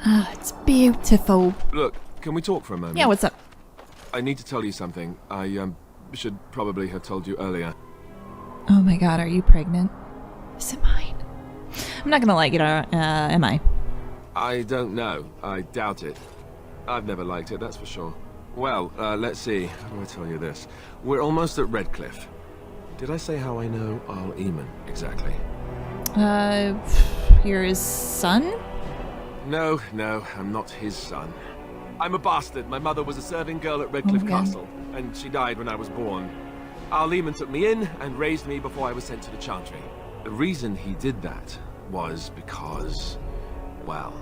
Ah, it's beautiful. Look, can we talk for a moment? Yeah, what's up? I need to tell you something. I should probably have told you earlier. Oh my god, are you pregnant? Is it mine? I'm not gonna lie, am I? I don't know. I doubt it. I've never liked it, that's for sure. Well, let's see. How do I tell you this? We're almost at Redcliffe. Did I say how I know Arl Eamon exactly? You're his son? No, I'm not his son. I'm a bastard. My mother was a serving girl at Redcliffe Castle, and she died when I was born. Arl Eamon took me in and raised me before I was sent to the Chantry. The reason he did that was because, well,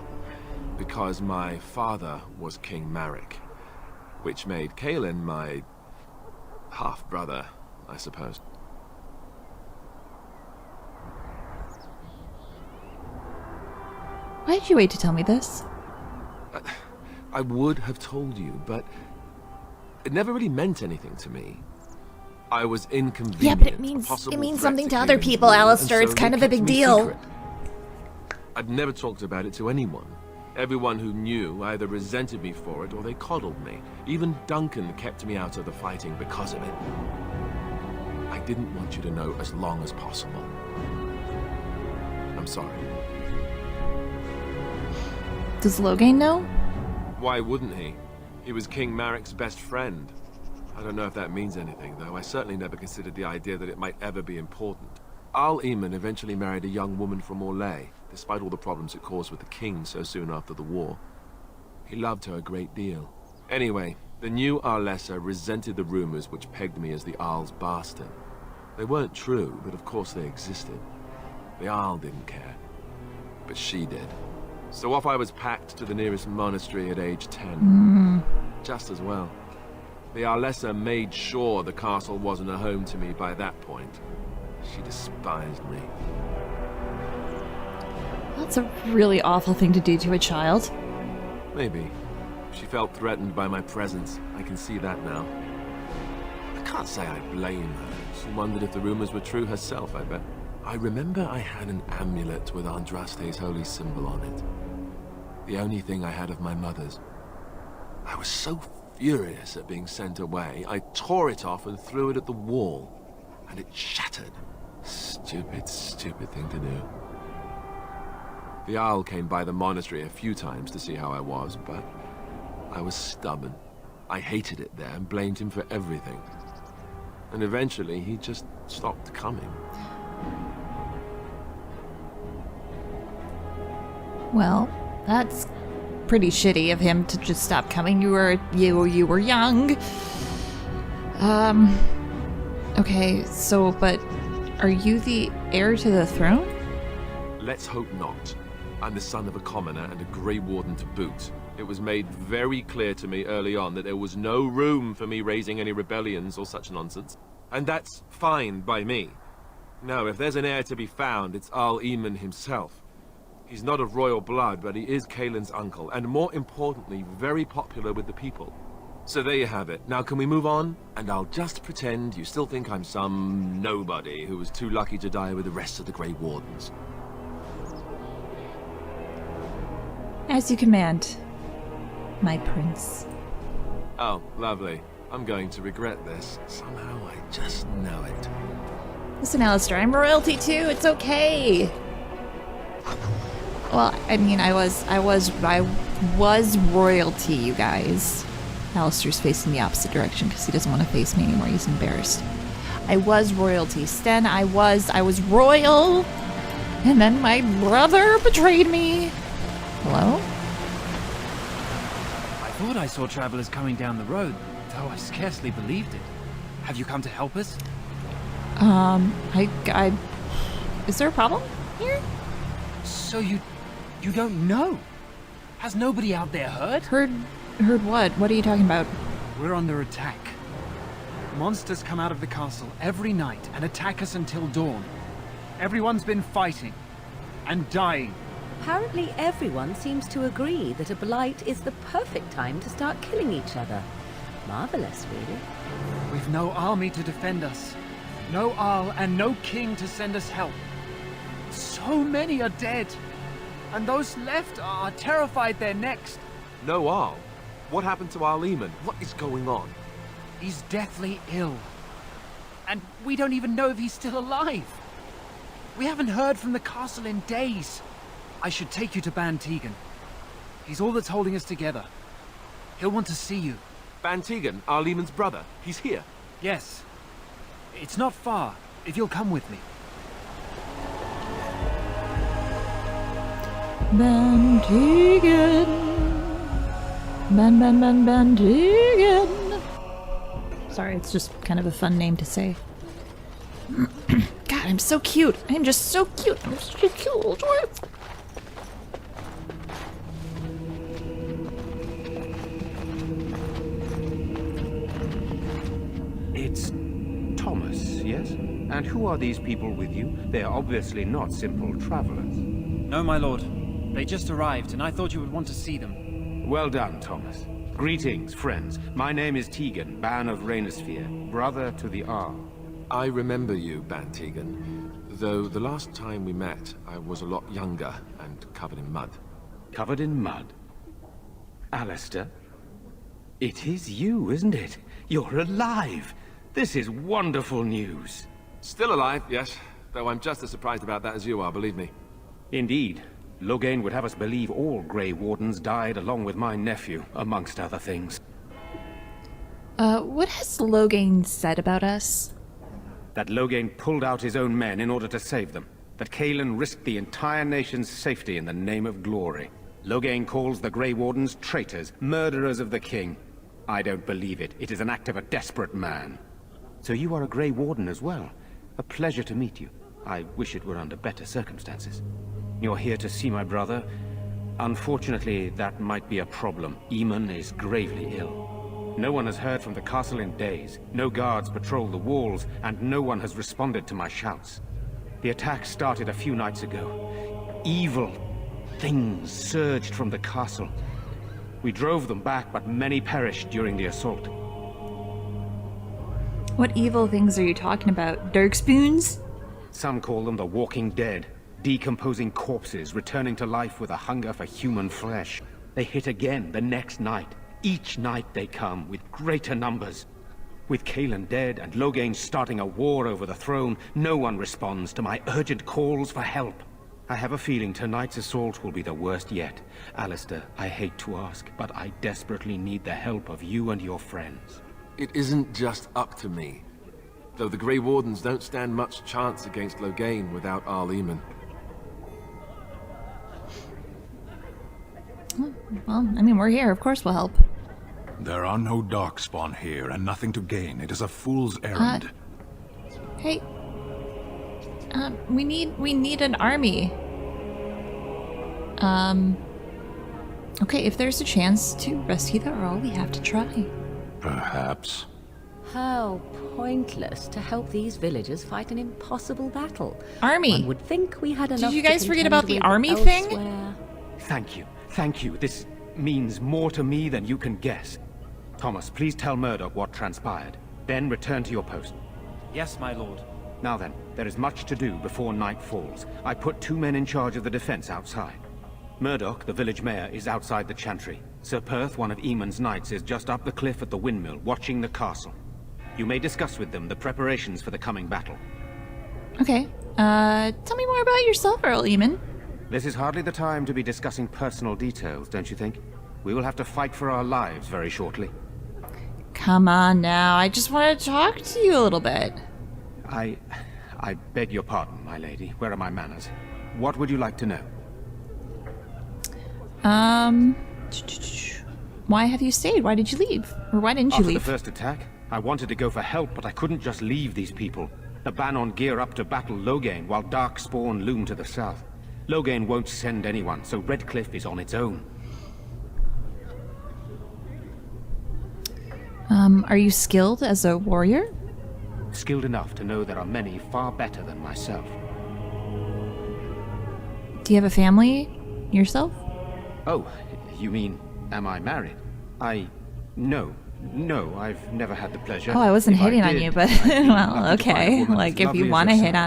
because my father was King Marek, which made Kaelin my half-brother, I suppose. Why did you wait to tell me this? I would have told you, but it never really meant anything to me. I was inconvenient. Yeah, but it means something to other people, Alistair. It's kind of a big deal. I'd never talked about it to anyone. Everyone who knew either resented me for it or they coddled me. Even Duncan kept me out of the fighting because of it. I didn't want you to know as long as possible. I'm sorry. Does Loghain know? Why wouldn't he? He was King Marek's best friend. I don't know if that means anything, though. I certainly never considered the idea that it might ever be important. Arl Eamon eventually married a young woman from Orlais, despite all the problems it caused with the king so soon after the war. He loved her a great deal. Anyway, the new Arlessa resented the rumors which pegged me as the Arl's bastard. They weren't true, but of course they existed. The Arl didn't care, but she did. So off I was packed to the nearest monastery at age 10. Just as well. The Arlessa made sure the castle wasn't a home to me by that point. She despised me. That's a really awful thing to do to a child. Maybe. She felt threatened by my presence. I can see that now. I can't say I blame her. She wondered if the rumors were true herself, I bet. I remember I had an amulet with Andraste's holy symbol on it. The only thing I had of my mother's. I was so furious at being sent away, I tore it off and threw it at the wall. And it shattered. Stupid, stupid thing to do. The Arl came by the monastery a few times to see how I was, but I was stubborn. I hated it there and blamed him for everything. And eventually he just stopped coming. Well, that's pretty shitty of him to just stop coming. You were young. Okay, so, but are you the heir to the throne? Let's hope not. I'm the son of a commoner and a Grey Warden to boot. It was made very clear to me early on that there was no room for me raising any rebellions or such nonsense. And that's fine by me. No, if there's an heir to be found, it's Arl Eamon himself. He's not of royal blood, but he is Kaelin's uncle, and more importantly, very popular with the people. So there you have it. Now can we move on? And I'll just pretend you still think I'm some nobody who was too lucky to die with the rest of the Grey Wardens. As you command, my prince. Oh, lovely. I'm going to regret this. Somehow I just know it. Listen, Alistair, I'm royalty too. It's okay. Well, I mean, I was royalty, you guys. Alistair's facing the opposite direction because he doesn't want to face me anymore. He's embarrassed. I was royalty. Sten, I was royal. And then my brother betrayed me. Hello? I thought I saw travelers coming down the road, though I scarcely believed it. Have you come to help us? Is there a problem here? So you don't know? Has nobody out there heard? Heard what? What are you talking about? We're under attack. Monsters come out of the castle every night and attack us until dawn. Everyone's been fighting and dying. Apparently everyone seems to agree that a blight is the perfect time to start killing each other. Marvelous, really. We've no army to defend us. No Arl and no king to send us help. So many are dead. And those left are terrified they're next. No, Arl. What happened to Arl Eamon? What is going on? He's deathly ill. And we don't even know if he's still alive. We haven't heard from the castle in days. I should take you to Ban Tegan. He's all that's holding us together. He'll want to see you. Ban Tegan, Arl Eamon's brother. He's here. Yes. It's not far, if you'll come with me. Ban Tegan. Ban Tegan. Sorry, it's just kind of a fun name to say. God, I'm so cute. I'm just so cute. I'm such a cute little dwarf. It's Thomas, yes? And who are these people with you? They are obviously not simple travelers. No, my lord. They just arrived, and I thought you would want to see them. Well done, Thomas. Greetings, friends. My name is Tegan, Ban of Rainisfere, brother to the Arl. I remember you, Ban Tegan. Though the last time we met, I was a lot younger and covered in mud. Covered in mud? Alistair? It is you, isn't it? You're alive! This is wonderful news. Still alive, yes. Though I'm just as surprised about that as you are, believe me. Indeed. Loghain would have us believe all Grey Wardens died along with my nephew, amongst other things. What has Loghain said about us? That Loghain pulled out his own men in order to save them. That Cailan risked the entire nation's safety in the name of glory. Loghain calls the Grey Wardens traitors, murderers of the king. I don't believe it. It is an act of a desperate man. So you are a Grey Warden as well. A pleasure to meet you. I wish it were under better circumstances. You're here to see my brother? Unfortunately, that might be a problem. Eamon is gravely ill. No one has heard from the castle in days. No guards patrol the walls, and no one has responded to my shouts. The attack started a few nights ago. Evil things surged from the castle. We drove them back, but many perished during the assault. What evil things are you talking about? Darkspoons? Some call them the Walking Dead. Decomposing corpses, returning to life with a hunger for human flesh. They hit again the next night. Each night they come, with greater numbers. With Cailan dead and Loghain starting a war over the throne, no one responds to my urgent calls for help. I have a feeling tonight's assault will be the worst yet. Alistair, I hate to ask, but I desperately need the help of you and your friends. It isn't just up to me. Though the Grey Wardens don't stand much chance against Loghain without Arl Eamon. Well, I mean, we're here. Of course we'll help. There are no Darkspawn here, and nothing to gain. It is a fool's errand. Hey. We need an army. Okay, if there's a chance to rescue the Earl, we have to try. Perhaps. How pointless to help these villagers fight an impossible battle. Army. One would think we had enough. Did you guys to forget contend about the with army thing? elsewhere. Thank you. Thank you. This means more to me than you can guess. Thomas, please tell Murdoch what transpired. Then return to your post. Yes, my lord. Now then, there is much to do before night falls. I put 2 men in charge of the defense outside. Murdoch, the village mayor, is outside the chantry. Sir Perth, one of Eamon's knights, is just up the cliff at the windmill, watching the castle. You may discuss with them the preparations for the coming battle. Okay. Tell me more about yourself, Earl Eamon. This is hardly the time to be discussing personal details, don't you think? We will have to fight for our lives very shortly. Come on now. I just want to talk to you a little bit. I beg your pardon, my lady. Where are my manners? What would you like to know? Why have you stayed? Why did you leave? Or why didn't you After leave? the first attack, I wanted to go for help, but I couldn't just leave these people. The Bannon gear up to battle Loghain, while Darkspawn loom to the south. Loghain won't send anyone, so Redcliffe is on its own. Are you skilled as a warrior? Skilled enough to know there are many far better than myself. Do you have a family yourself? Oh, you mean, am I married? No, I've never had the pleasure. Oh, I wasn't If hitting on did, you, but I'd be well, lucky to find a okay. woman Like as if you lovely as want to hit yourself.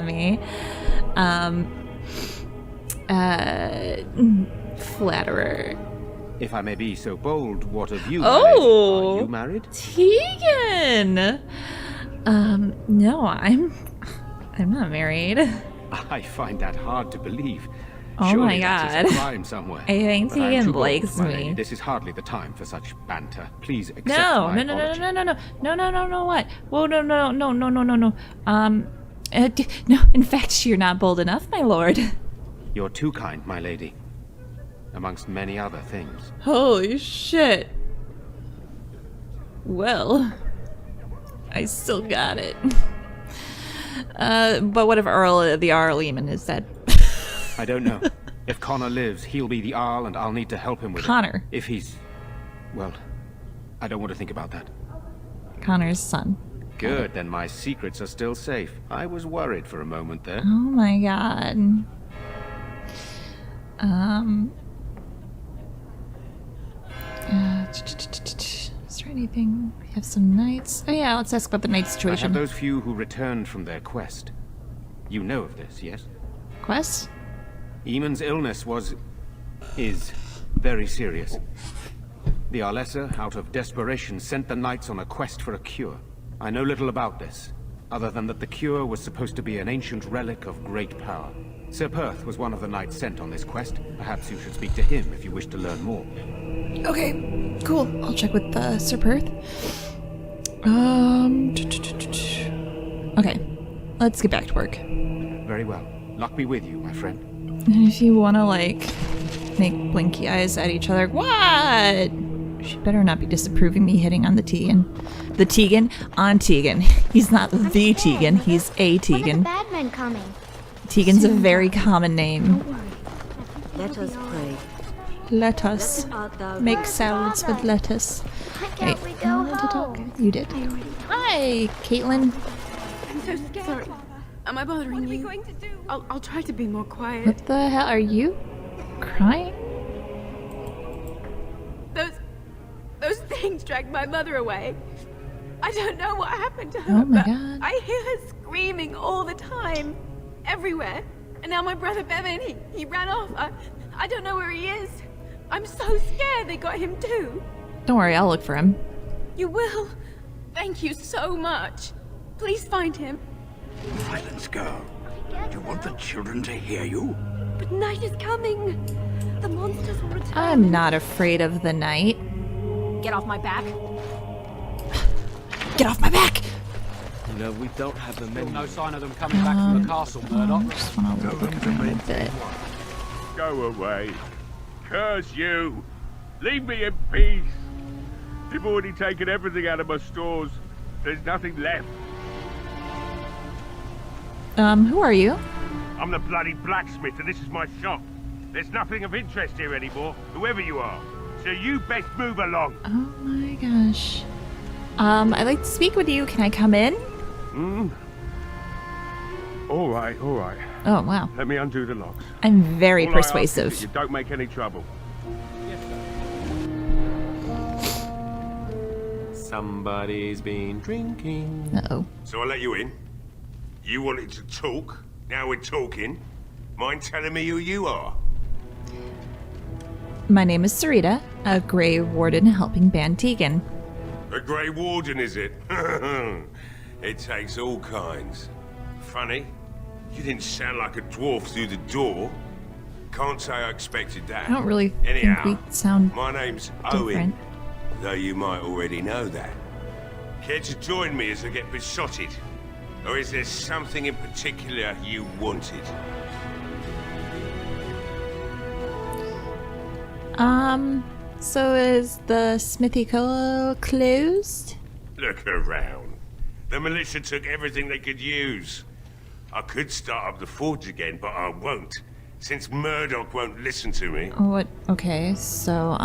on me. Flatterer. If I may be so bold, what of you? Oh! Are you married? Tegan! No, I'm not married. I find that hard to believe. Oh Surely my that is God. a crime somewhere. I think But I'm Tegan too bold, likes my me. lady. This is hardly the time for such banter. Please accept No, my no, apology. no, what? Whoa, no. No, in fact, you're not bold enough, my lord. You're too kind, my lady. Amongst many other things. Holy shit. Well, I still got it. But what if the Arl Eamon is dead? I don't know. If Connor lives, he'll be the Arl, and I'll need to help him with Connor. it. If he's... Well, I don't want to think about that. Connor's son. Good, then my secrets are still safe. I was worried for a moment there. Oh my god. Is there anything? We have some knights. Oh yeah, let's ask about the knight I have situation. those few who returned from their quest. You know of this, yes? Quest? Eamon's illness is very serious. The Arlessa, out of desperation, sent the knights on a quest for a cure. I know little about this, other than that the cure was supposed to be an ancient relic of great power. Sir Perth was one of the knights sent on this quest. Perhaps you should speak to him if you wish to learn more. Okay, cool. I'll check with Sir Perth. Okay, let's get back to work. Very well. Luck be with you, my friend. And if you want to, like, make blinky eyes at each other, what? She better not be disapproving me hitting on the Tegan. The Tegan on Tegan. He's not the Tegan, he's a When are the Tegan. bad men coming? Tegan's a very common name. Let us pray. Lettuce. Art thou Make salads with lettuce. Why can't we go you wanted to talk? home? You did. Hi, Caitlin. I'm so scared. Sorry. Am I bothering you? What are we going to do? I'll try to be more quiet. What the hell? Are you crying? Those things dragged my mother away. I don't know what happened to her, Oh my but God. I hear her screaming all the time, everywhere. And now my brother Bevan, he ran off. I don't know where he is. I'm so scared they got him too. Don't worry, I'll look for him. You will. Thank you so much. Please find him. Silence, girl. Do you want the children to hear you? But night is coming. The monsters will return. I'm not afraid of the night. Get off my back. Get off my back! No, we don't have the menu. No sign of them coming back from the castle, Murdoch. I just want to look around a bit. Go away. Curse you. Leave me in peace. You've already taken everything out of my stores. There's nothing left. Who are you? I'm the bloody blacksmith and this is my shop. There's nothing of interest here anymore, whoever you are. So you best move along. Oh my gosh. I'd like to speak with you. Can I come in? All right. Oh, wow. Let me undo the locks. I'm very All I ask is that persuasive. you don't make any trouble. Somebody's been drinking. Uh-oh. So I let you in. You wanted to talk. Now we're talking. Mind telling me who you are? My name is Sarita, a Grey Warden helping Ban Tegan. A Grey Warden, is it? It takes all kinds. Funny, you didn't sound like a dwarf through the door. Can't say I expected that. I don't really Anyhow, think we sound my name's different. Owen, though you might already know that. Care to join me as I get besotted? Or is there something in particular you wanted? So is the smithy closed? Look around. The militia took everything they could use. I could start up the forge again, but I won't, since Murdoch won't listen to me. What? Okay, so,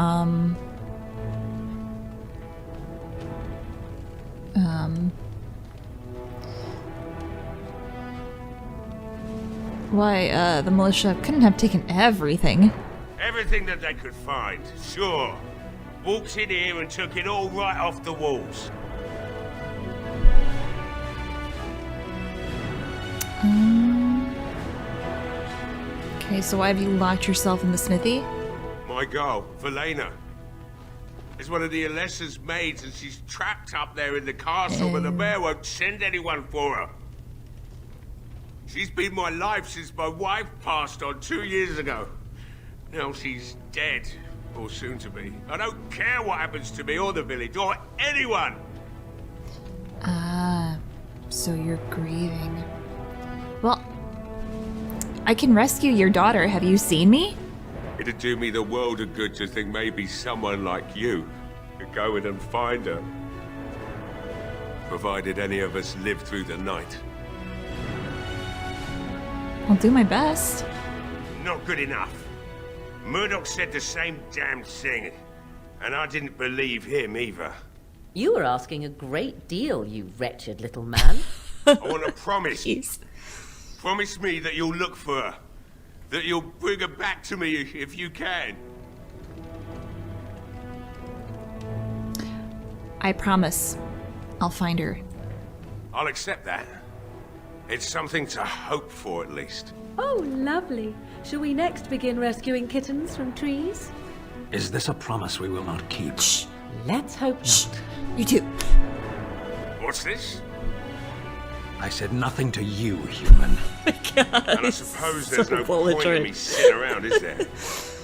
why, the militia couldn't have taken everything. Everything that they could find, sure. Walked in here and took it all right off the walls. Okay, Okay, so why have you locked yourself in the smithy? My girl, Velena, is one of the Alessa's maids, and she's trapped up there in the castle, but the mayor won't send anyone for her. She's been my life since my wife passed on 2 years ago. Now she's dead, or soon to be. I don't care what happens to me or the village, or anyone! Ah, so you're grieving. Well, I can rescue your daughter. Have you seen me? It'd do me the world of good to think maybe someone like you could go in and find her. Provided any of us live through the night. I'll do my best. Not good enough. Murdoch said the same damn thing, and I didn't believe him either. You were asking a great deal, you wretched little man. I want to promise. Jeez. Promise me that you'll look for her. That you'll bring her back to me if you can. I promise. I'll find her. I'll accept that. It's something to hope for, at least. Oh, lovely. Shall we next begin rescuing kittens from trees? Is this a promise we will not keep? Shh. Let's hope not. You too. What's this? I said nothing to you, human. And I suppose there's no point in me sitting around, is there?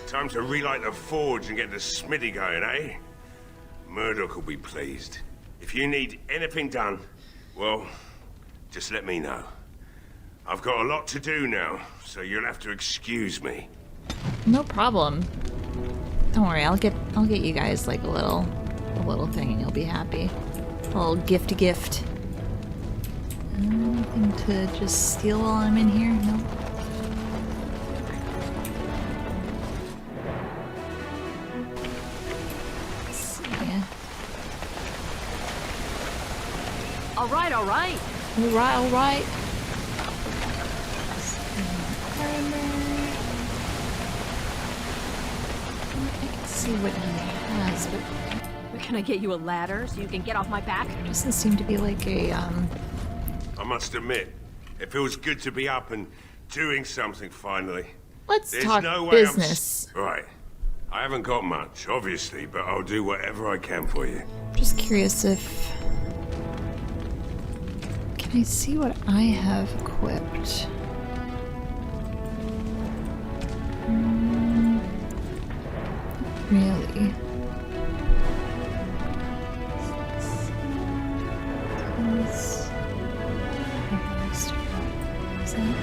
Time to relight the forge and get the smithy going, eh? Murdoch will be pleased. If you need anything done, well, just let me know. I've got a lot to do now, so you'll have to excuse me. No problem. Don't worry, I'll get you guys like a little thing and you'll be happy. A little gift. Anything to just steal while I'm in here? No. Let's see. All right, all right. Alright. I can see what he has, but Can I get you a ladder so you can get off my back? there doesn't seem to be like a, I must admit, it feels good to be up and doing something finally. let's There's talk no way business. Right. I haven't got much, obviously, but I'll do whatever I can for you. Just curious if... Can I see what I have equipped? Not really. Is that...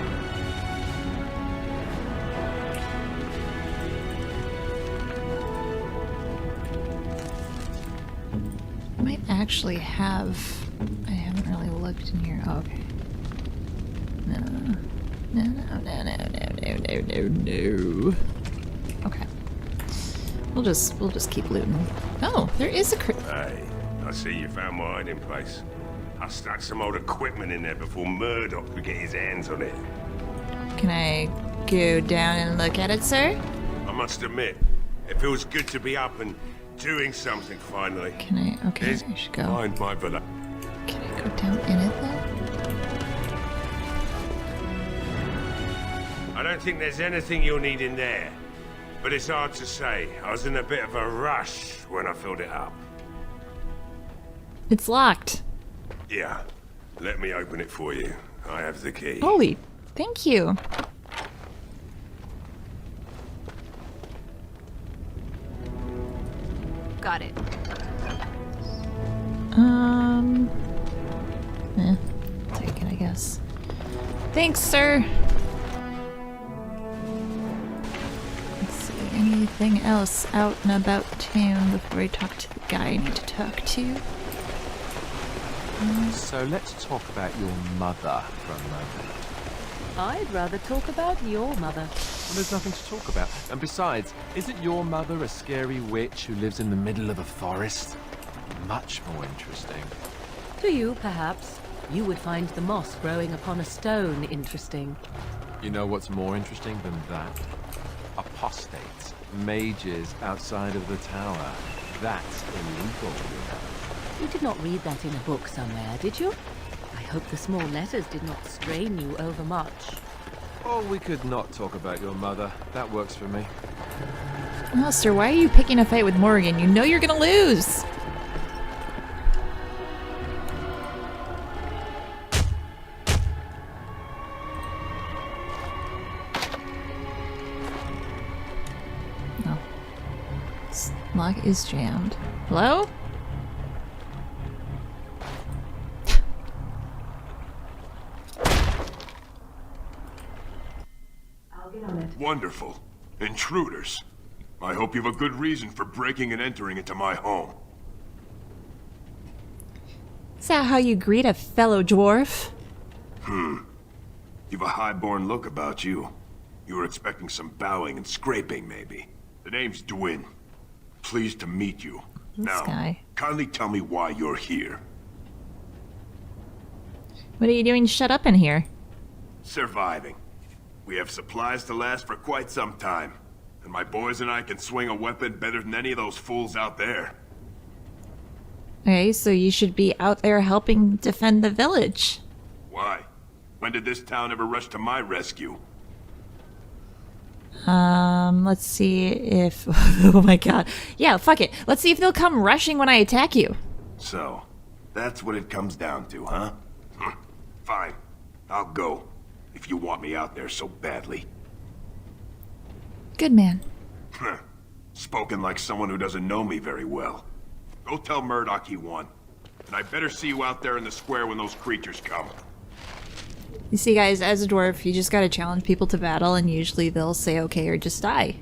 I might actually have... I haven't really looked in here. Oh, okay. No. Okay. We'll just keep looting. Oh, there is a Hey, I see you found my hiding place. I stuck some old equipment in there before Murdoch could get his hands on it. Can I go down and look at it, sir? I must admit, it feels good to be up and doing something finally. Can I? Okay, There's I should go. behind my villa. Can I go down in it though? I don't think there's anything you'll need in there. But it's hard to say. I was in a bit of a rush when I filled it up. It's locked. Yeah. Let me open it for you. I have the key. Holy, thank you. Got it. Take it, I guess. Thanks, sir. Let's see, anything else out and about town before I talk to the guy I need to talk to? So let's talk about your mother for a moment. I'd rather talk about your mother. Well, there's nothing to talk about. And besides, isn't your mother a scary witch who lives in the middle of a forest? Much more interesting. To you, perhaps. You would find the moss growing upon a stone interesting. You know what's more interesting than that? Apostates, mages outside of the tower. That's illegal, you know. You did not read that in a book somewhere, did you? I hope the small letters did not strain you overmuch. Or we could not talk about your mother. That works for me. Alistair, why are you picking a fight with Morgan? You know you're gonna lose! No. This lock is jammed. Hello? Wonderful. Intruders. I hope you have a good reason for breaking and entering into my home. Is that how you greet a fellow dwarf? You've a high-born look about you. You were expecting some bowing and scraping, maybe. The name's Dwyn. Pleased to meet you. Now, guy. kindly tell me why you're here. What are you doing shut up in here? Surviving. We have supplies to last for quite some time. And my boys and I can swing a weapon better than any of those fools out there. Okay, so you should be out there helping defend the village. Why? When did this town ever rush to my rescue? Let's see if... oh my god. Yeah, fuck it. Let's see if they'll come rushing when I attack you. So, that's what it comes down to, huh? Fine. I'll go. If you want me out there so badly. Good man. Spoken like someone who doesn't know me very well. Go tell Murdoch he won. And I better see you out there in the square when those creatures come. You see, guys, as a dwarf, you just gotta challenge people to battle, and usually they'll say okay or just die.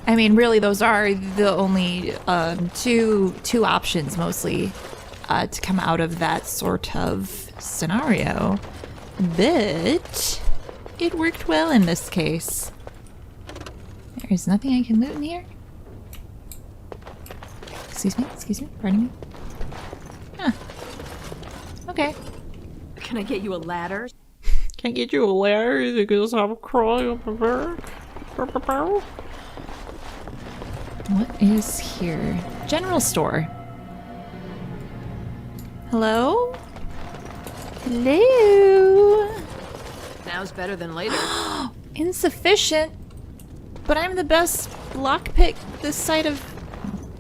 I mean, really, those are the only two options, mostly, to come out of that sort of scenario. But it worked well in this case. There's nothing I can loot in here. Excuse me, pardon me. Huh. Okay. Can I get you a ladder? Can I get you a ladder because I'm crawling up a back? What is here? General store. Hello? Hello? Now's better than later. Insufficient. But I'm the best lockpick this side of...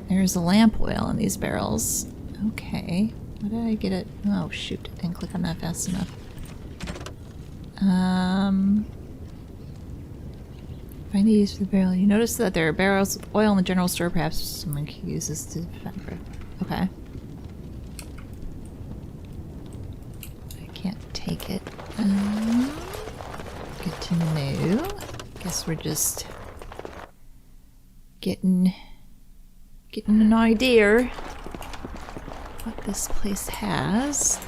There's a lamp oil in these barrels. Okay. How did I get it? Oh shoot, I didn't click on that fast enough. Find the use for the barrel. You notice that there are barrels of oil in the general store. Perhaps someone can use this to defend. Okay. I can't take it. Good to know. Guess we're just getting an idea what this place has.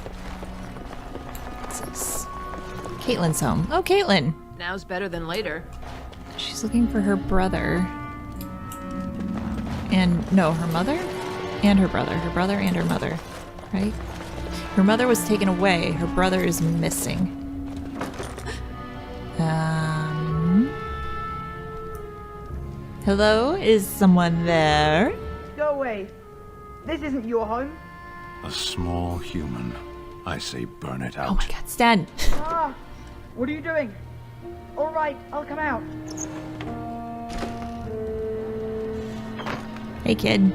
What's this? Caitlin's home. Oh, Caitlin! Now's better than later. She's looking for her brother. And, no, her mother? And her brother. Her brother and her mother. Right? Her mother was taken away. Her brother is missing. Hello? Is someone there? Go away. This isn't your home. A small human. I say burn it out. Oh my god, Stan! Ah! What are you doing? Alright, I'll come out. Hey, kid.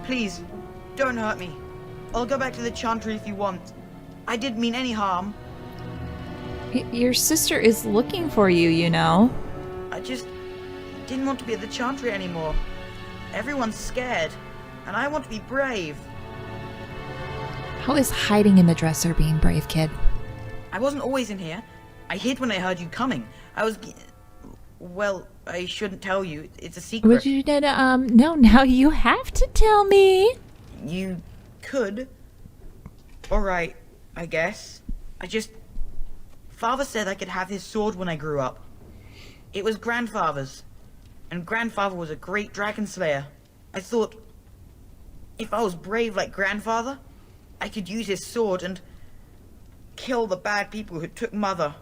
Please, don't hurt me. I'll go back to the Chantry if you want. I didn't mean any harm. Your sister is looking for you, you know. I just didn't want to be at the Chantry anymore. Everyone's scared, and I want to be brave. How is hiding in the dresser being brave, kid? I wasn't always in here. I hid when I heard you coming. I was... Well, I shouldn't tell you. It's a secret. Would you... No, now you have to tell me. You could. Alright, I guess. Father said I could have his sword when I grew up. It was Grandfather's. And Grandfather was a great dragon slayer. I thought, if I was brave like Grandfather, I could use his sword and kill the bad people who took Mother.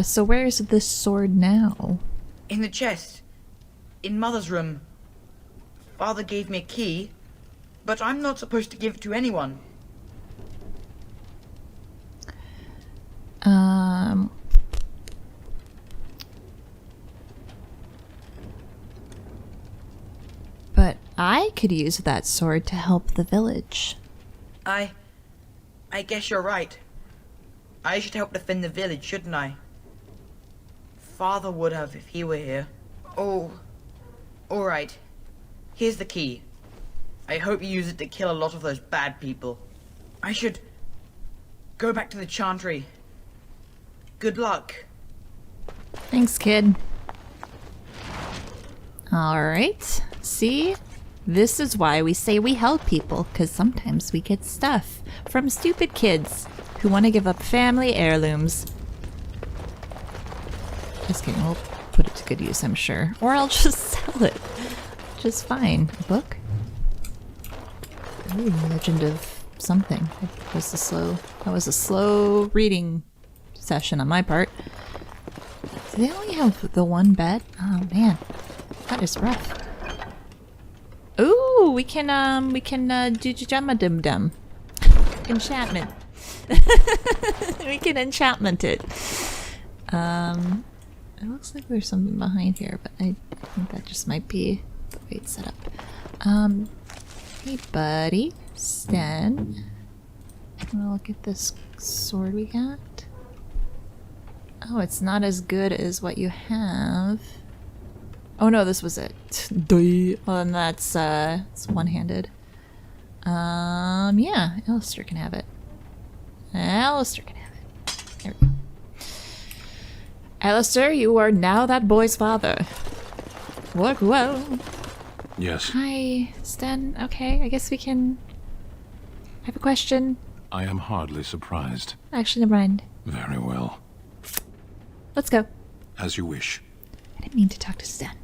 So where's this sword now? In the chest. In Mother's room. Father gave me a key, But I'm not supposed to give it to anyone. But I could use that sword to help the village. I guess you're right. I should help defend the village, shouldn't I? Father would have if he were here. Oh, alright. Here's the key. I hope you use it to kill a lot of those bad people. I should go back to the Chantry. Good luck. Thanks, kid. Alright. See? This is why we say we help people, because sometimes we get stuff from stupid kids who want to give up family heirlooms. Just kidding, we'll put it to good use, I'm sure. Or I'll just sell it. Which is fine. A book? Ooh, Legend of something. That was a slow reading session on my part. Do they only have the one bed? Oh man. That is rough. Ooh, we can do jam-a-dum-dum. Enchantment. We can enchantment it. It looks like there's something behind here, but I think that just might be the way it's set up. Hey buddy, Sten. Wanna look at this sword we got? Oh, it's not as good as what you have. Oh no, this was it. Well, then that's it's one-handed. Yeah, Alistair can have it. Alistair can have it. There we go. Alistair, you are now that boy's father. Work well. Yes. Hi, Sten. Okay, I guess we can... I have a question. I am hardly surprised. Actually, never mind. Very well. Let's go. As you wish. I didn't mean to talk to Sten.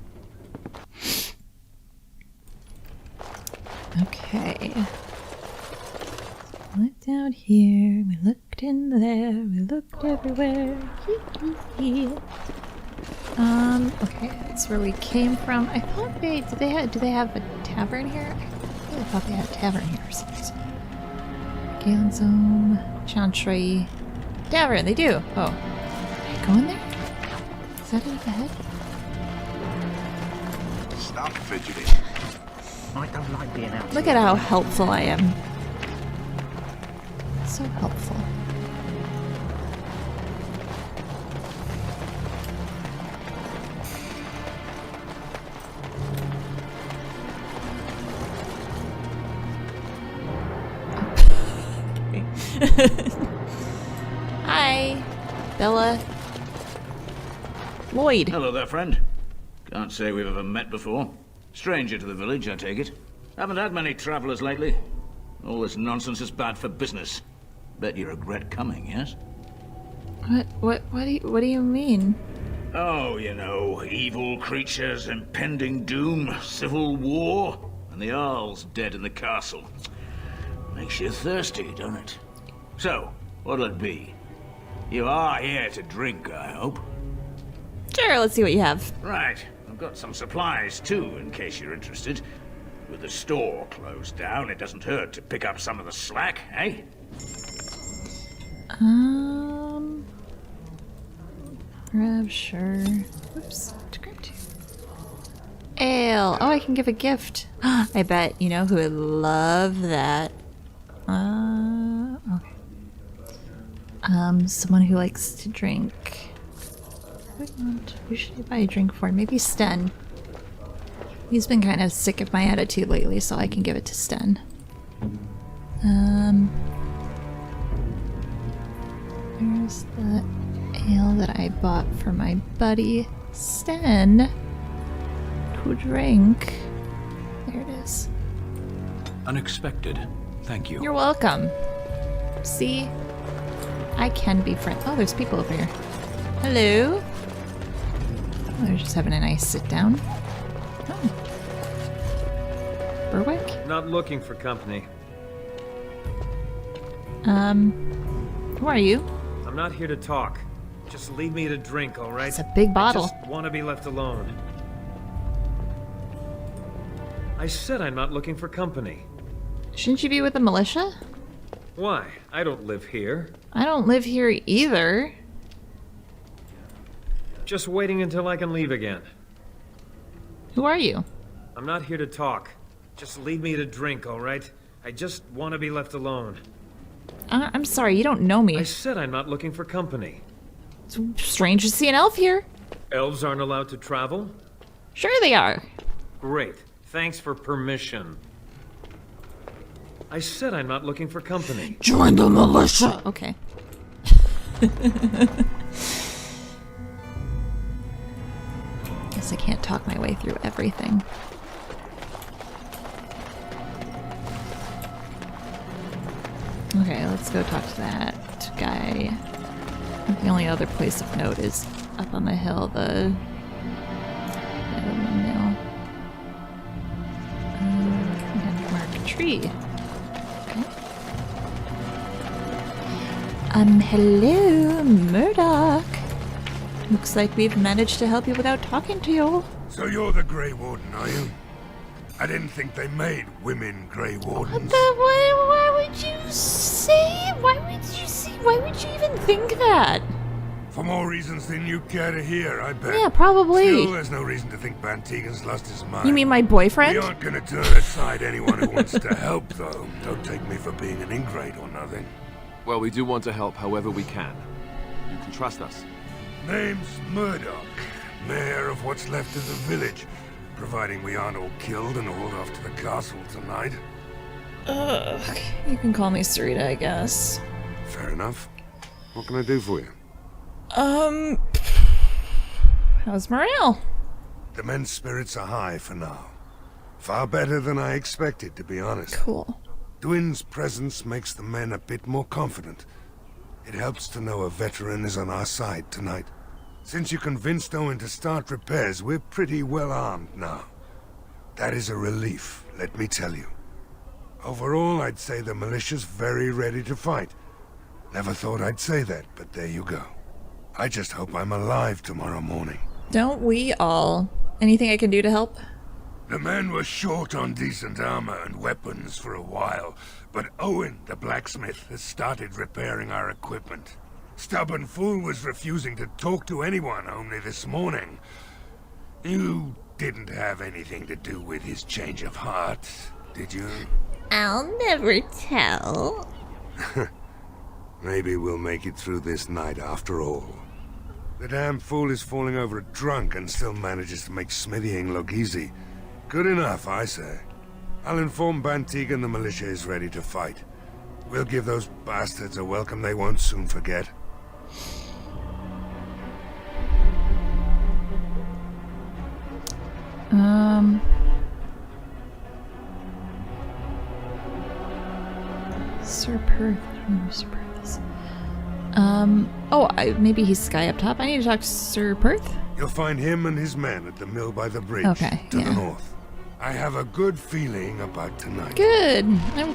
Okay. We looked out here, we looked in there, we looked everywhere. Okay, that's where we came from. I thought do they have a tavern here? I really thought they had a tavern here or something. Galen's Home, Chantry, Tavern, they do. Oh. Can I go in there? Is that it up ahead? Stop fidgeting. I don't like being out. Look at how helpful I am. So helpful. Hi, Bella. Lloyd. Hello there, friend. Can't say we've ever met before. Stranger to the village, I take it. Haven't had many travelers lately. All this nonsense is bad for business. Bet you regret coming, yes? What do you mean? Oh, you know, evil creatures, impending doom, civil war, and the Jarl's dead in the castle. Makes you thirsty, don't it? So, what'll it be? You are here to drink, I hope? Sure, let's see what you have. Right. I've got some supplies, too, in case you're interested. With the store closed down, it doesn't hurt to pick up some of the slack, eh? Grab, sure. Oops, to grab two. Ale. Oh, I can give a gift. I bet you know who would love that. Okay. Someone who likes to drink. Who should I buy a drink for? Maybe Sten. He's been kind of sick of my attitude lately, so I can give it to Sten. Here's the ale that I bought for my buddy Sten to drink. There it is. Unexpected. Thank you. You're welcome. See? I can be friends. Oh, there's people over here. Hello? Oh, they're just having a nice sit down. Oh. Berwick? Not looking for company. Who are you? I'm not here to talk. Just leave me to drink, all right? It's a big bottle. I just want to be left alone. I said I'm not looking for company. Shouldn't you be with the militia? Why? I don't live here. I don't live here either. Just waiting until I can leave again. Who are you? I'm not here to talk. Just leave me to drink, all right? I just want to be left alone. I'm sorry, you don't know me. I said I'm not looking for company. It's strange to see an elf here. Elves aren't allowed to travel? Sure they are. Great. Thanks for permission. I said I'm not looking for company. Join the militia! Okay. Guess I can't talk my way through everything. Okay, let's go talk to that guy. The only other place of note is up on the hill, the windmill. We have to mark a tree. Okay. Hello, Murdoch. Looks like we've managed to help you without talking to you. So you're the Grey Warden, are you? I didn't think they made women Grey Wardens. Why would you say? Why would you even think that? For more reasons than you care to hear, I bet. Yeah, probably. Still, there's no reason to think Van Tegan's lost his mind. You mean my boyfriend? We aren't gonna turn aside anyone who wants to help, though. Don't take me for being an ingrate or nothing. Well, we do want to help however we can. You can trust us. Name's Murdoch, mayor of what's left of the village, providing we aren't all killed and hauled off to the castle tonight. Ugh. You can call me Sarita, I guess. Fair enough. What can I do for you? How's morale? The men's spirits are high for now. Far better than I expected, to be honest. Cool. Dwin's presence makes the men a bit more confident. It helps to know a veteran is on our side tonight. Since you convinced Owen to start repairs, we're pretty well armed now. That is a relief, let me tell you. Overall, I'd say the militia's very ready to fight. Never thought I'd say that, but there you go. I just hope I'm alive tomorrow morning. Don't we all? Anything I can do to help? The men were short on decent armor and weapons for a while, but Owen, the blacksmith, has started repairing our equipment. Stubborn fool was refusing to talk to anyone only this morning. You didn't have anything to do with his change of heart, did you? I'll never tell. Maybe we'll make it through this night after all. The damn fool is falling over drunk and still manages to make smithying look easy. Good enough, I say. I'll inform Bantegan the militia is ready to fight. We'll give those bastards a welcome they won't soon forget. Sir Perth. I don't know who Sir Perth is. Maybe he's Sky up top. I need to talk to Sir Perth. You'll find him and his men at the mill by the bridge to the north. I have a good feeling about tonight. Good. I'm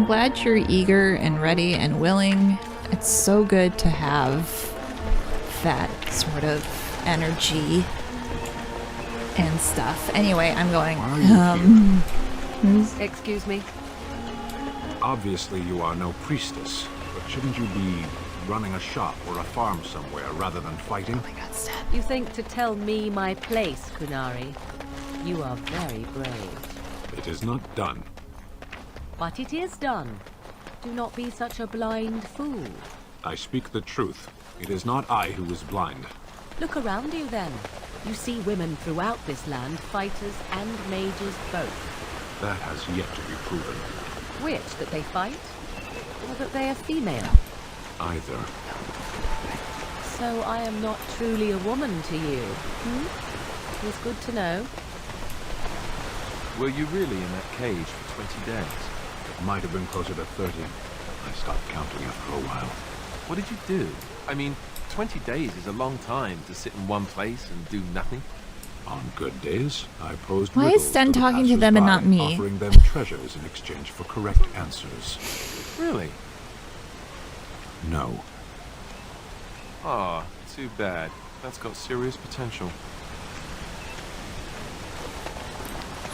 glad you're eager and ready and willing. It's so good to have that sort of energy and stuff. Anyway, I'm going. Excuse me. Obviously you are no priestess, but shouldn't you be running a shop or a farm somewhere rather than fighting? Oh my god, Seb. You think to tell me my place, Kunari? You are very brave. It is not done. But it is done. Do not be such a blind fool. I speak the truth. It is not I who is blind. Look around you then. You see women throughout this land, fighters and mages both. That has yet to be proven. Which, that they fight? Or that they are female? Either. So I am not truly a woman to you, It's good to know. Were you really in that cage for 20 days? It might have been closer to 30. I stopped counting after a while. What did you do? I mean, 20 days is a long time to sit in one place and do nothing. On good days, I posed Why is riddles Sten to the talking to them and not passers-by, me? offering them treasures in exchange for correct answers. Really? No. Aw, too bad. That's got serious potential.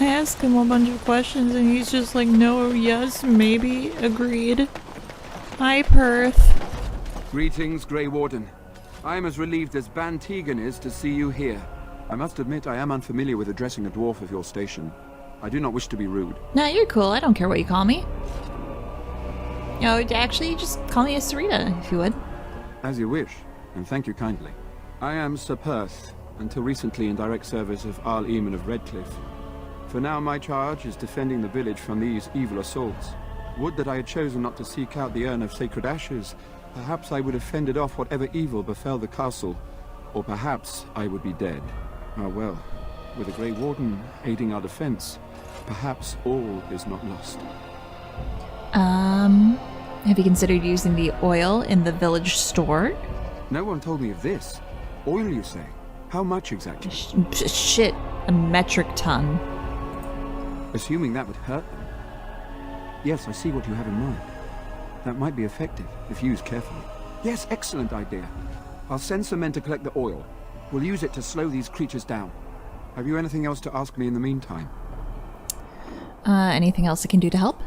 I asked him a bunch of questions and he's just like, no, yes, maybe, agreed. Hi, Perth. Greetings, Grey Warden. I am as relieved as Ban Tegan is to see you here. I must admit I am unfamiliar with addressing a dwarf of your station. I do not wish to be rude. Nah, you're cool. I don't care what you call me. No, actually, just call me a Sarita, if you would. As you wish, and thank you kindly. I am Sir Perth, until recently in direct service of Arl Eamon of Redcliffe. For now, my charge is defending the village from these evil assaults. Would that I had chosen not to seek out the urn of sacred ashes. Perhaps I would have fended off whatever evil befell the castle, or perhaps I would be dead. Ah well, with a Grey Warden aiding our defense, perhaps all is not lost. Have you considered using the oil in the village store? No one told me of this. Oil, you say? How much exactly? Shit, a metric ton. Assuming that would hurt them. Yes, I see what you have in mind. That might be effective, if used carefully. Yes, excellent idea. I'll send some men to collect the oil. We'll use it to slow these creatures down. Have you anything else to ask me in the meantime? Anything else I can do to help?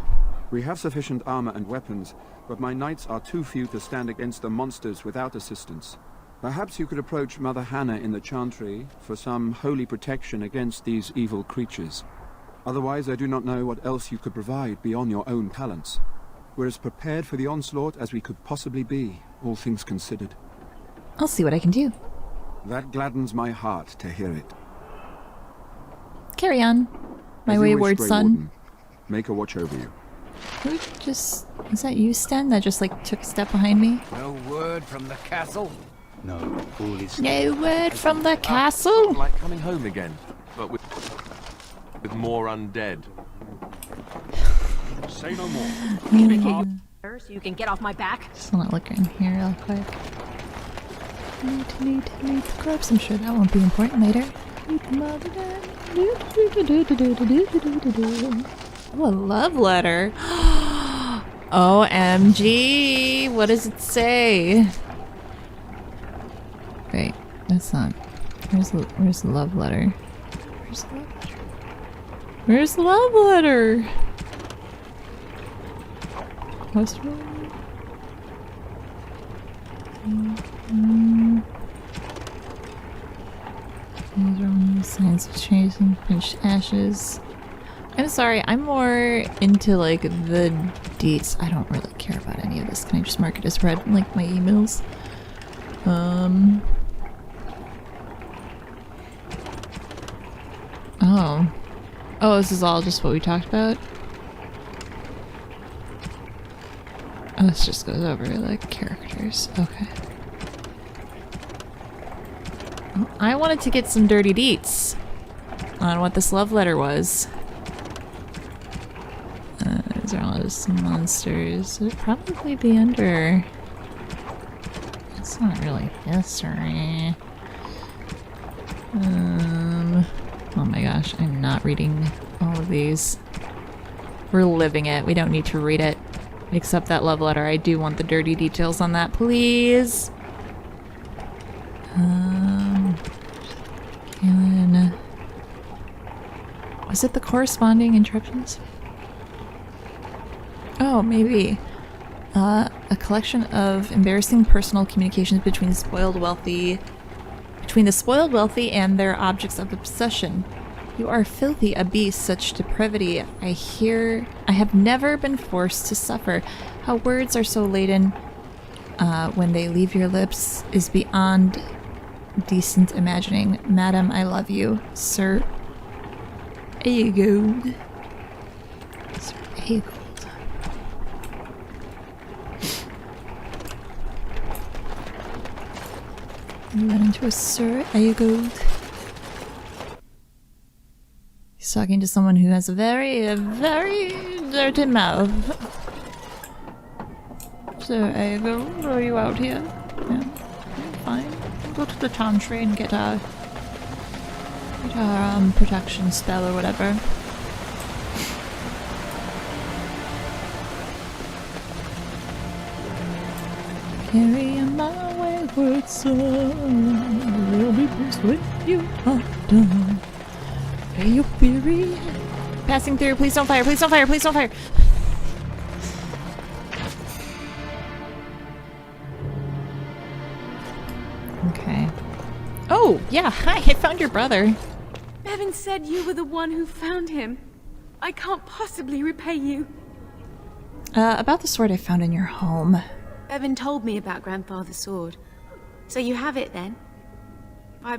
We have sufficient armor and weapons, but my knights are too few to stand against the monsters without assistance. Perhaps you could approach Mother Hannah in the Chantry for some holy protection against these evil creatures. Otherwise, I do not know what else you could provide beyond your own talents. We're as prepared for the onslaught as we could possibly be, all things considered. I'll see what I can do. That gladdens my heart to hear it. Carry on, my wayward son. Warden. Make a watch over you. Who just... Is that you, Sten, that just like took a step behind me? No word from the castle? No, all is... No word from the castle? Like coming home again, but with more undead. Say no more. So you can get off my back. Just wanna look in here real quick. Need the corpse. I'm sure that won't be important later. Oh, a love letter. OMG! What does it say? Wait, that's not. Where's the love letter? Where's the love letter? Where's the love letter? What's wrong? Signs of chasing pinched ashes. I'm sorry, I'm more into like the deets. I don't really care about any of this. Can I just mark it as read like my emails? Oh, this is all just what we talked about? Oh, this just goes over like characters. Okay. Well, I wanted to get some dirty deets on what this love letter was. These are all just monsters. It'd probably be under... It's not really history. Oh my gosh, I'm not reading all of these. We're living it. We don't need to read it. Except that love letter. I do want the dirty details on that, please. Kaelin. Was it the corresponding interruptions? Oh, maybe. A collection of embarrassing personal communications between the spoiled wealthy and their objects of obsession. You are filthy, a beast, such depravity. I have never been forced to suffer. How words are so laden when they leave your lips is beyond decent imagining. Madam, I love you. Sir Aegold. Sir Aegold. You went into a Sir Aegold. He's talking to someone who has a very dirty mouth. Sir Aegold, are you out here? Yeah, fine. Go to the Chantry and get our protection spell or whatever. Carry on my wayward son, will be pleased when you are done. Are you weary? Passing through. Please don't fire. Please don't fire. Please don't fire. Okay. Oh, yeah. Hi. I found your brother. Bevan said you were the one who found him. I can't possibly repay you. About the sword I found in your home. Bevan told me about Grandfather's sword. So you have it then? I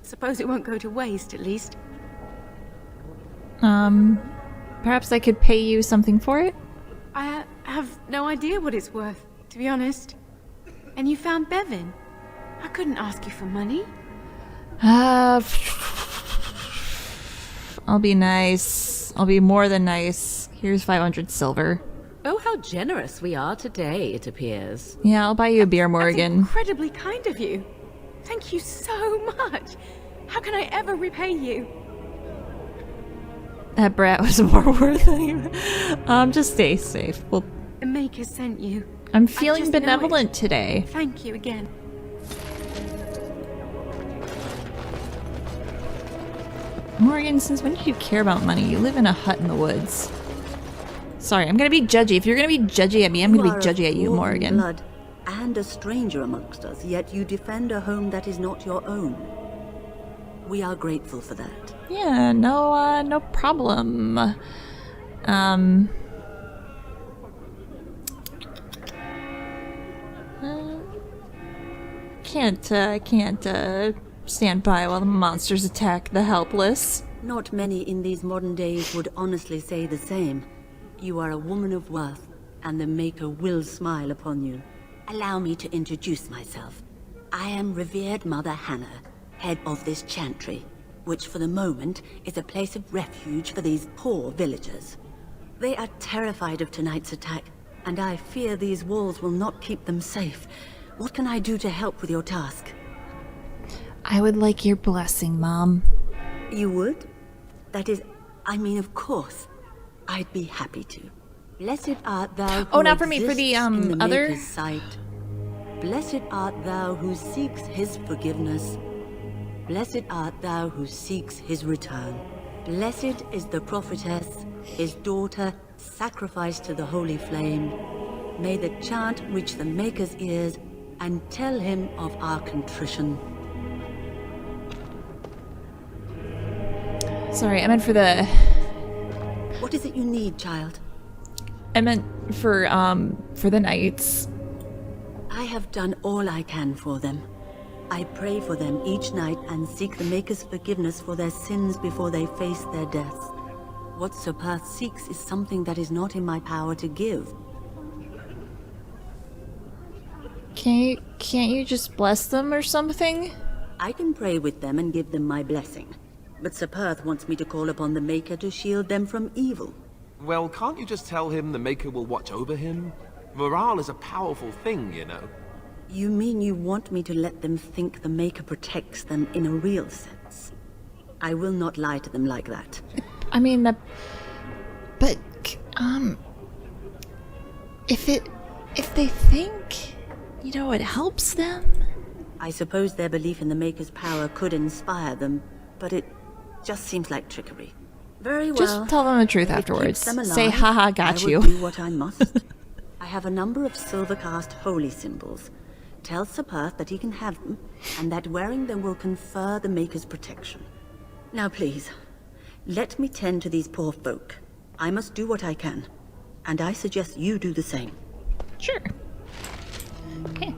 suppose it won't go to waste, at least. Perhaps I could pay you something for it? I have no idea what it's worth, to be honest. And you found Bevan. I couldn't ask you for money. I'll be nice. I'll be more than nice. Here's 500 silver. Oh, how generous we are today, it appears. Yeah, I'll buy you a beer, Morrigan. That's incredibly kind of you. Thank you so much. How can I ever repay you? That brat was more worth it. Just stay safe. Well, The Maker sent you. I'm I feeling just know benevolent it. today. Thank you again. Morgan, since when did you care about money? You live in a hut in the woods. Sorry, I'm gonna be judgy. If you're gonna be judgy at me, I'm gonna be judgy at you, Morgan. Blood and a stranger amongst us, yet you defend a home that is not your own. We are grateful for that. Yeah, no problem. Can't stand by while the monsters attack the helpless. Not many in these modern days would honestly say the same. You are a woman of worth, and the Maker will smile upon you. Allow me to introduce myself. I am revered Mother Hannah, head of this chantry, which for the moment is a place of refuge for these poor villagers. They are terrified of tonight's attack, and I fear these walls will not keep them safe. What can I do to help with your task? I would like your blessing, Mom. You would? That is, I mean, of course. I'd be happy to. Blessed art thou who Oh, not for me, for the, exists in the other? Maker's sight. Blessed art thou who seeks his forgiveness. Blessed art thou who seeks his return. Blessed is the prophetess, his daughter, sacrificed to the holy flame. May the chant reach the Maker's ears and tell him of our contrition. Sorry, I meant for the... What is it you need, child? I meant for the knights. I have done all I can for them. I pray for them each night and seek the Maker's forgiveness for their sins before they face their deaths. What Sir Perth seeks is something that is not in my power to give. Can't you just bless them or something? I can pray with them and give them my blessing. But Sir Perth wants me to call upon the Maker to shield them from evil. Well, can't you just tell him the Maker will watch over him? Morale is a powerful thing, you know. You mean you want me to let them think the Maker protects them in a real sense? I will not lie to them like that. I mean, but, if they think, you know, it helps them? I suppose their belief in the Maker's power could inspire them, but it just seems like trickery. Very well. Just tell them the truth If it afterwards. keeps them alive, Say, haha, got I you. will do what I must. I have a number of silver-cast holy symbols. Tell Sir Perth that he can have them, and that wearing them will confer the Maker's protection. Now please, let me tend to these poor folk. I must do what I can, and I suggest you do the same. Sure. Okay.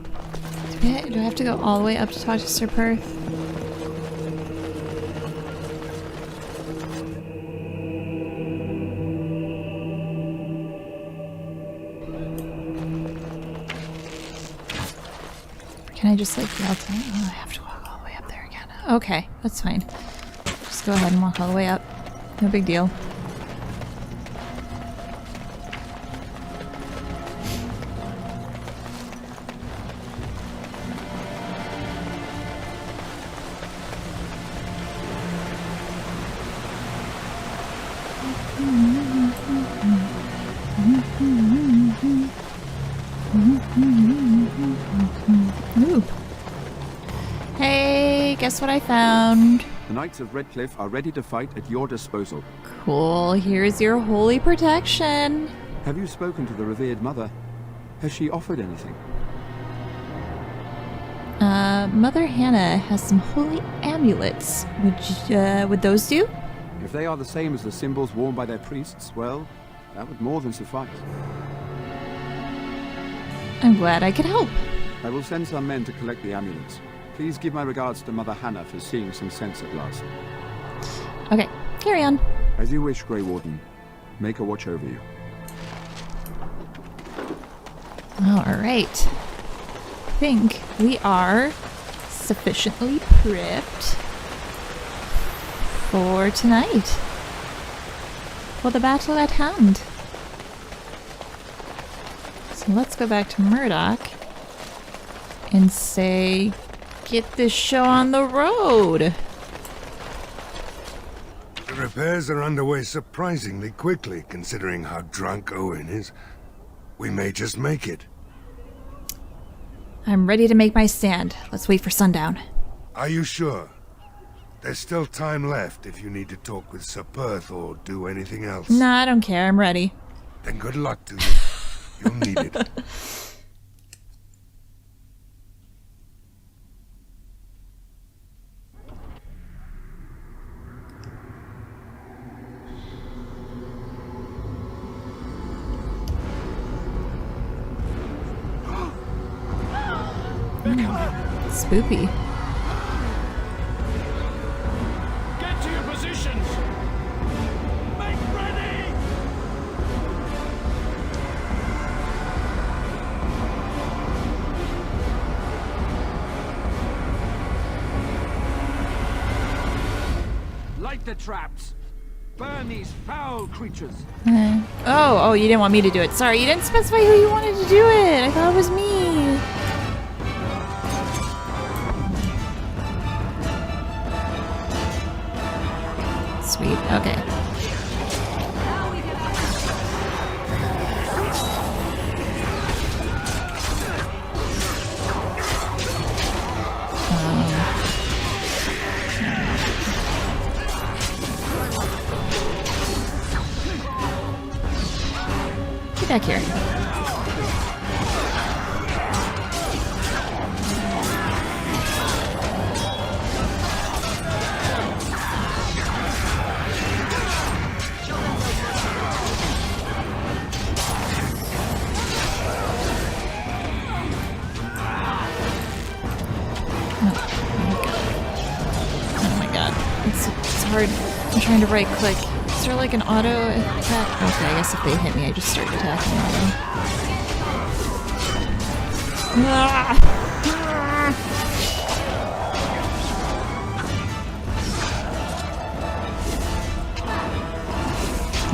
Do I have to go all the way up to talk to Sir Perth? Can I just like yell to him? Oh, I have to walk all the way up there again. Okay, that's fine. Just go ahead and walk all the way up. No big deal. Ooh. Hey, guess what I found? The Knights of Redcliffe are ready to fight at your disposal. Cool. Here's your holy protection. Have you spoken to the revered mother? Has she offered anything? Mother Hannah has some holy amulets. Would those do? If they are the same as the symbols worn by their priests, well, that would more than suffice. I'm glad I could help. I will send some men to collect the amulets. Please give my regards to Mother Hannah for seeing some sense at last. Okay, carry on. As you wish, Grey Warden. Make a watch over you. Alright. I think we are sufficiently prepped for tonight. For the battle at hand. So let's go back to Murdoch and say, get this show on the road. The repairs are underway surprisingly quickly, considering how drunk Owen is. We may just make it. I'm ready to make my stand. Let's wait for sundown. Are you sure? There's still time left if you need to talk with Sir Perth or do anything else. Nah, I don't care. I'm ready. Then good luck to you. You'll need it. Spoopy. Get to your positions! Make ready! Light the traps! Burn these foul creatures! Oh, you didn't want me to do it. Sorry, you didn't specify who you wanted to do it. I thought it was me. Sweet, okay. Get back here. Hard. I'm trying to right click. Is there like an auto attack? Okay, I guess if they hit me, I just start attacking auto.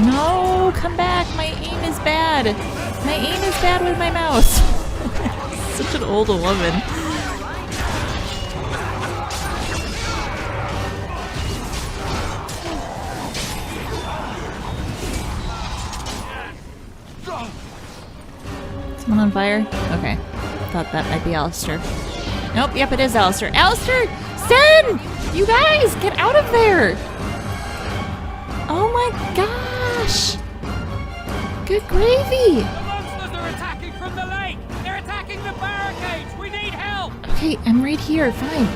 No, come back. My aim is bad. My aim is bad with my mouse. Such an old woman. Someone on fire? Okay. Thought that might be Alistair. Nope, yep, it is Alistair. Alistair! Sen! You guys, get out of there! Oh my gosh! Good gravy! The monsters are attacking from the lake! They're attacking the barricades! We need help! Okay, I'm right here. Fine.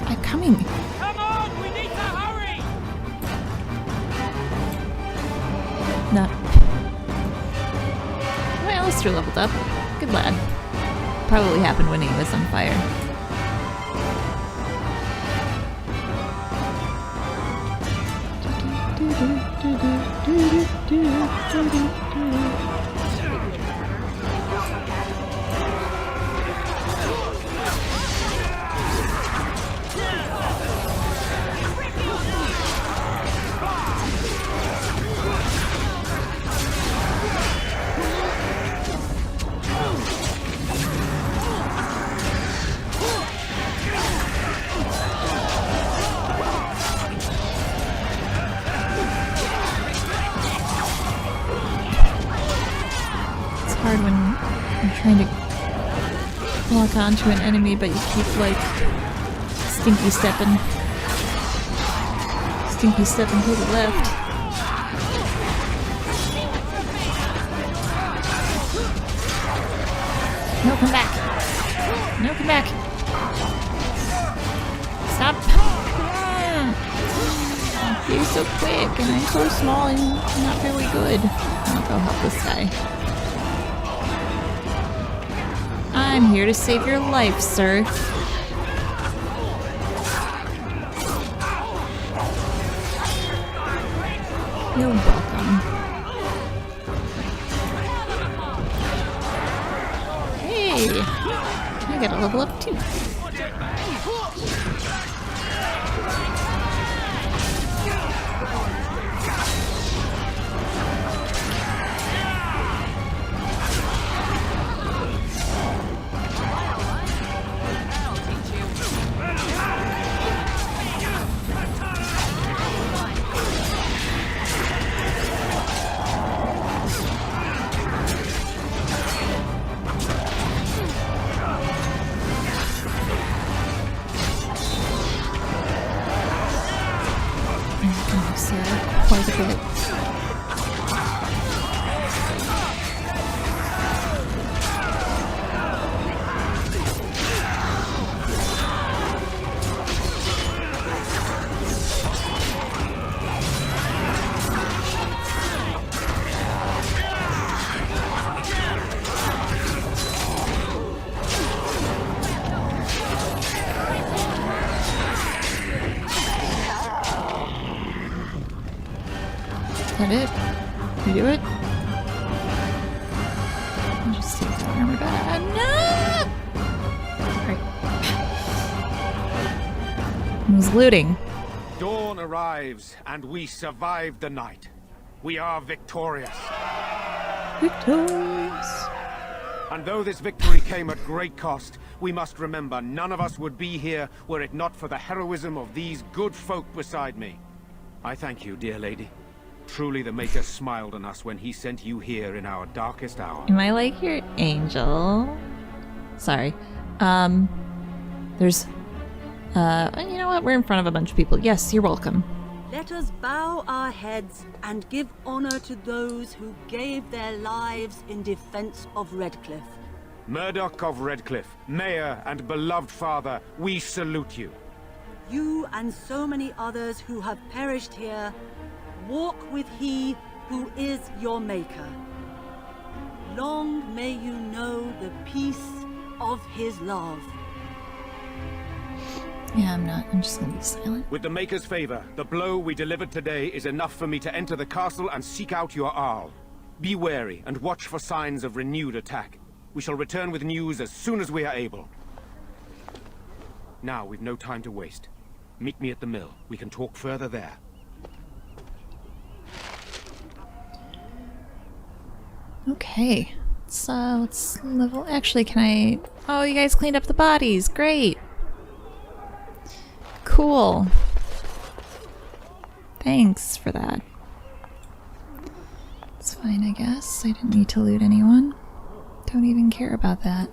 I'm coming. Come on! We need to hurry! No. My Alistair leveled up. Good lad. Probably happened when he was on fire. Hard when I'm trying to lock onto an enemy, but you keep like stinky stepping. stinky stepping to the left. No, come back. No, come back. Stop. You're so quick, and I'm so small and not very good. I'll go help this guy. I'm here to save your life, sir. You're welcome. Hey! I gotta level up too. Quite a bit. Is that it? You do it? I'll just take the armor back. No! Alright. I was looting. Dawn arrives, and we survived the night. We are victorious. Victorious. And though this victory came at great cost, we must remember none of us would be here were it not for the heroism of these good folk beside me. I thank you, dear lady. Truly the Maker smiled on us when he sent you here in our darkest hour. Am I like your angel? Sorry. There's... you know what? We're in front of a bunch of people. Yes, you're welcome. Let us bow our heads and give honor to those who gave their lives in defense of Redcliffe. Murdoch of Redcliffe, Mayor and beloved father, we salute you. You and so many others who have perished here, walk with he who is your Maker. Long may you know the peace of his love. Yeah, I'm just gonna be silent. With the Maker's favor, the blow we delivered today is enough for me to enter the castle and seek out your Arl. Be wary and watch for signs of renewed attack. We shall return with news as soon as we are able. Now, we've no time to waste. Meet me at the mill. We can talk further there. Okay. So, let's level... Actually, can I... Oh, you guys cleaned up the bodies. Great. Cool. Thanks for that. It's fine, I guess. I didn't need to loot anyone. Don't even care about that.